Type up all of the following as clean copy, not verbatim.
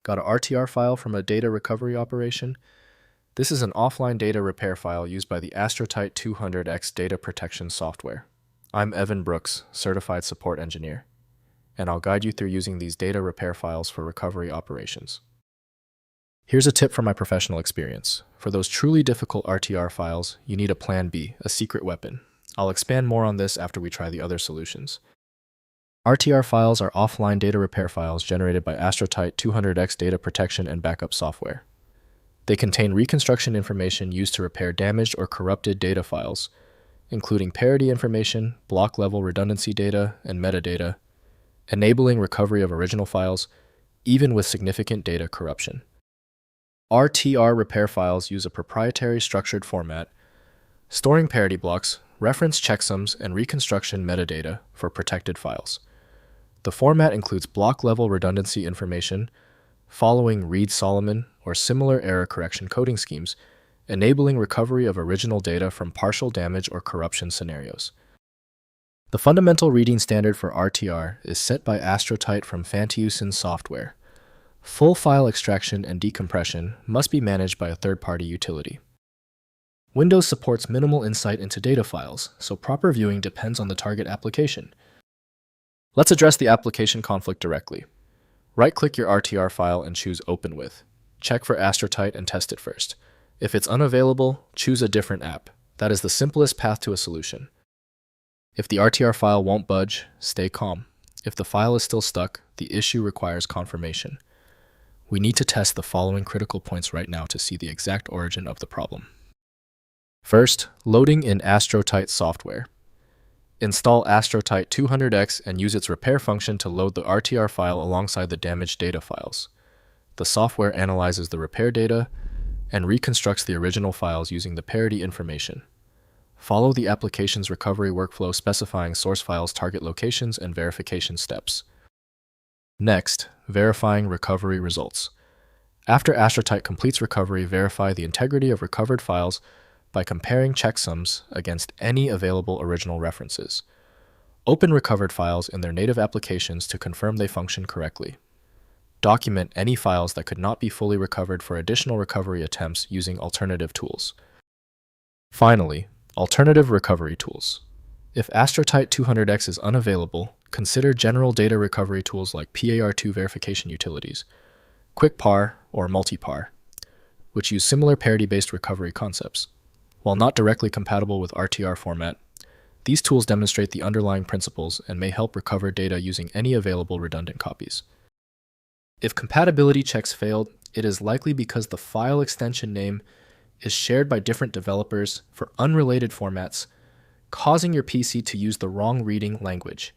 Got a RTR file from a data recovery operation? This is an offline data repair file used by the Astrotite 200X data protection software. I'm Evan Brooks, Certified Support Engineer, and I'll guide you through using these data repair files for recovery operations. Here's a tip from my professional experience. For those truly difficult RTR files, you need a plan B, a secret weapon. I'll expand more on this after we try the other solutions. RTR files are offline data repair files generated by Astrotite 200X data protection and backup software. They contain reconstruction information used to repair damaged or corrupted data files, including parity information, block-level redundancy data, and metadata, enabling recovery of original files, even with significant data corruption. RTR repair files use a proprietary structured format, storing parity blocks, reference checksums, and reconstruction metadata for protected files. The format includes block-level redundancy information, following Reed-Solomon or similar error correction coding schemes, enabling recovery of original data from partial damage or corruption scenarios. The fundamental reading standard for RTR is set by Astrotite from Fantiuson software. Full file extraction and decompression must be managed by a third-party utility. Windows supports minimal insight into data files, so proper viewing depends on the target application. Let's address the application conflict directly. Right-click your RTR file and choose Open With. Check for Astrotite and test it first. If it's unavailable, choose a different app. That is the simplest path to a solution. If the RTR file won't budge, stay calm. If the file is still stuck, the issue requires confirmation. We need to test the following critical points right now to see the exact origin of the problem. First, loading in Astrotite software. Install Astrotite 200X and use its repair function to load the RTR file alongside the damaged data files. The software analyzes the repair data and reconstructs the original files using the parity information. Follow the application's recovery workflow specifying source files' target locations and verification steps. Next, verifying recovery results. After Astrotite completes recovery, verify the integrity of recovered files by comparing checksums against any available original references. Open recovered files in their native applications to confirm they function correctly. Document any files that could not be fully recovered for additional recovery attempts using alternative tools. Finally, alternative recovery tools. If Astrotite 200X is unavailable, consider general data recovery tools like PAR2 verification utilities, QuickPar, or MultiPar, which use similar parity-based recovery concepts. While not directly compatible with RTR format, these tools demonstrate the underlying principles and may help recover data using any available redundant copies. If compatibility checks failed, it is likely because the file extension name is shared by different developers for unrelated formats, causing your PC to use the wrong reading language.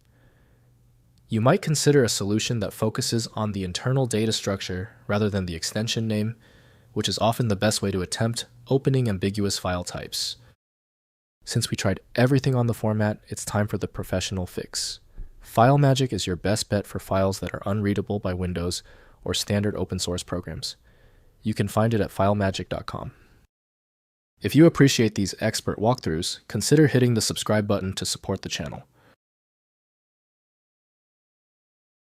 You might consider a solution that focuses on the internal data structure rather than the extension name, which is often the best way to attempt opening ambiguous file types. Since we tried everything on the format, it's time for the professional fix. FileMagick is your best bet for files that are unreadable by Windows or standard open source programs. You can find it at filemagick.com. If you appreciate these expert walkthroughs, consider hitting the subscribe button to support the channel.